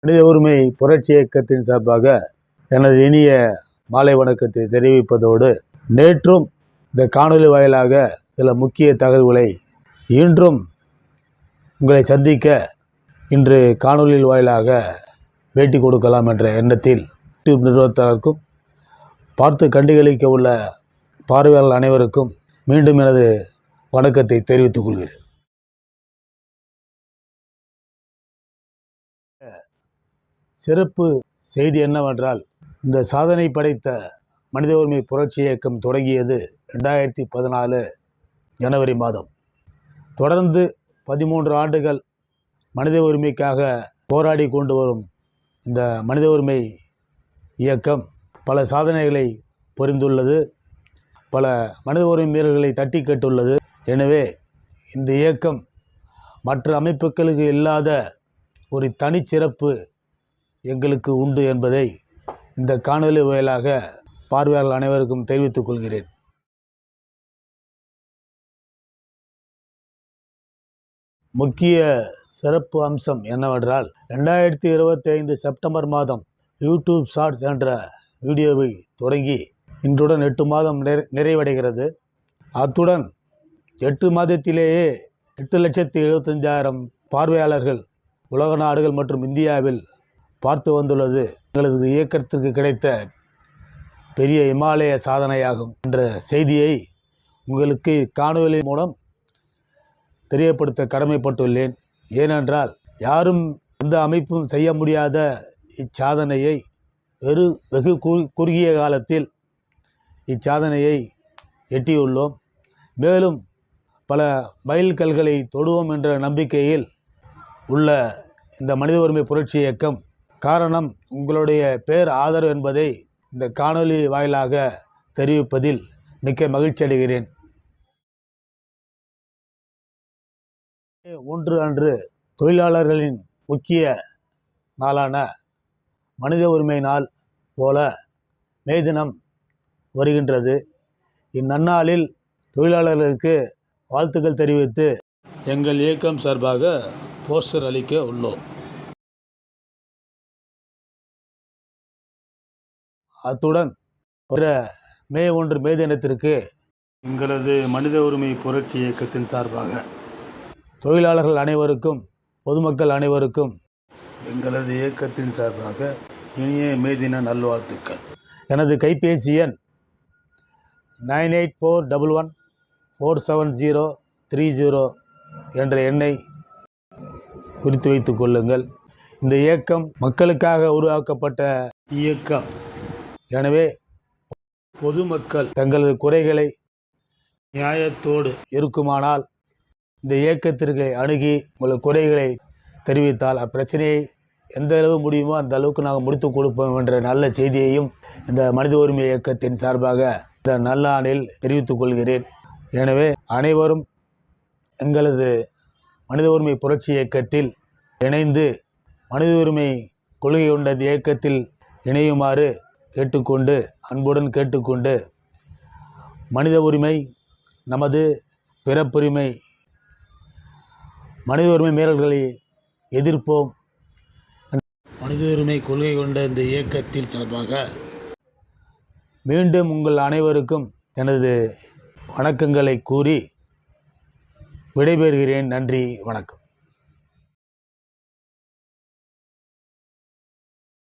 மனித உரிமை புரட்சி இயக்கத்தின் சார்பாக எனது இனிய மாலை வணக்கத்தை தெரிவிப்பதோடு, நேற்றும் இந்த காணொலி வாயிலாக சில முக்கிய தகவல்களை இன்றும் உங்களை சந்திக்க இன்று காணொலியில் வாயிலாக பேட்டி கொடுக்கலாம் என்ற எண்ணத்தில் யூடியூப் நிறுவனத்தாருக்கும் பார்த்து கண்டுகளிக்க உள்ள பார்வையாளர் அனைவருக்கும் மீண்டும் எனது வணக்கத்தை தெரிவித்துக் கொள்கிறேன். சிறப்பு செய்தி என்னவென்றால், இந்த சாதனை படைத்த மனித உரிமை புரட்சி இயக்கம் தொடங்கியது 2014 ஜனவரி மாதம். தொடர்ந்து 13 ஆண்டுகள் மனித உரிமைக்காக போராடி கொண்டு வரும் இந்த மனித உரிமை இயக்கம் பல சாதனைகளை புரிந்துள்ளது, பல மனித உரிமை மீறல்களை தட்டி கேட்டுள்ளது. எனவே இந்த இயக்கம் மற்ற அமைப்புகளுக்கு இல்லாத ஒரு தனிச்சிறப்பு எங்களுக்கு உண்டு என்பதை இந்த காணொலி வாயிலாக பார்வையாளர் அனைவருக்கும் தெரிவித்துக் கொள்கிறேன். முக்கிய சிறப்பு அம்சம் என்னவென்றால், 2025 செப்டம்பர் மாதம் யூடியூப் ஷார்ட்ஸ் என்ற வீடியோவை தொடங்கி இன்றுடன் 8 மாதம் நிறைவடைகிறது. அத்துடன் 8 மாதத்திலேயே 8,75,000 பார்வையாளர்கள் உலக நாடுகள் மற்றும் இந்தியாவில் பார்த்து வந்துள்ளது எங்களது இயக்கத்திற்கு கிடைத்த பெரிய இமாலய சாதனையாகும் என்ற செய்தியை உங்களுக்கு காணொலி மூலம் தெரியப்படுத்த கடமைப்பட்டுள்ளேன். ஏனென்றால் யாரும் எந்த அமைப்பும் செய்ய முடியாத இச்சாதனையை வெகு குறுகிய காலத்தில் இச்சாதனையை எட்டியுள்ளோம். மேலும் பல மைல்கல்களை தொடுவோம் என்ற நம்பிக்கையில் உள்ள இந்த மனித உரிமை புரட்சி இயக்கம் காரணம் உங்களுடைய பேர் ஆதரவு என்பதை இந்த காணொலி வாயிலாக தெரிவிப்பதில் மிக்க மகிழ்ச்சி அடைகிறேன். 1 அன்று தொழிலாளர்களின் முக்கிய நாளான மனித உரிமை நாள் போல மே தினம் வருகின்றது. இந்நன்னாளில் தொழிலாளர்களுக்கு வாழ்த்துக்கள் தெரிவித்து எங்கள் இயக்கம் சார்பாக போஸ்டர் அளிக்க உள்ளோம். அத்துடன் மே 1 மே தினத்திற்கு எங்களது மனித உரிமை புரட்சி இயக்கத்தின் சார்பாக தொழிலாளர்கள் அனைவருக்கும் பொதுமக்கள் அனைவருக்கும் எங்களது இயக்கத்தின் சார்பாக இனிய மே தின நல்வாழ்த்துக்கள். எனது கைபேசி எண் 9841147030 என்ற எண்ணை குறித்து வைத்துக் கொள்ளுங்கள். இந்த இயக்கம் மக்களுக்காக உருவாக்கப்பட்ட இயக்கம். எனவே பொதுமக்கள் தங்களது குறைகளை நியாயத்தோடு இருக்குமானால் இந்த இயக்கத்திற்கு அணுகி உங்கள் குறைகளை தெரிவித்தால் அப்பிரச்சனையை எந்த அளவு முடியுமோ அந்த அளவுக்கு நாங்கள் முடித்து கொடுப்போம் என்ற நல்ல செய்தியையும் இந்த மனித உரிமை இயக்கத்தின் சார்பாக இந்த நல்ல ஆண்டில் தெரிவித்துக் கொள்கிறேன். எனவே அனைவரும் எங்களது மனித உரிமை புரட்சி இயக்கத்தில் இணைந்து மனித உரிமை கொள்கை கொண்ட இயக்கத்தில் இணையுமாறு கேட்டுக்கொண்டு அன்புடன் கேட்டுக்கொண்டு, மனித உரிமை நமது பிறப்புரிமை, மனித உரிமை மீறல்களை எதிர்ப்போம். மனித உரிமை கொள்கை கொண்ட இந்த இயக்கத்தில் சார்பாக மீண்டும் உங்கள் அனைவருக்கும் எனது வணக்கங்களை கூறி விடைபெறுகிறேன். நன்றி, வணக்கம்.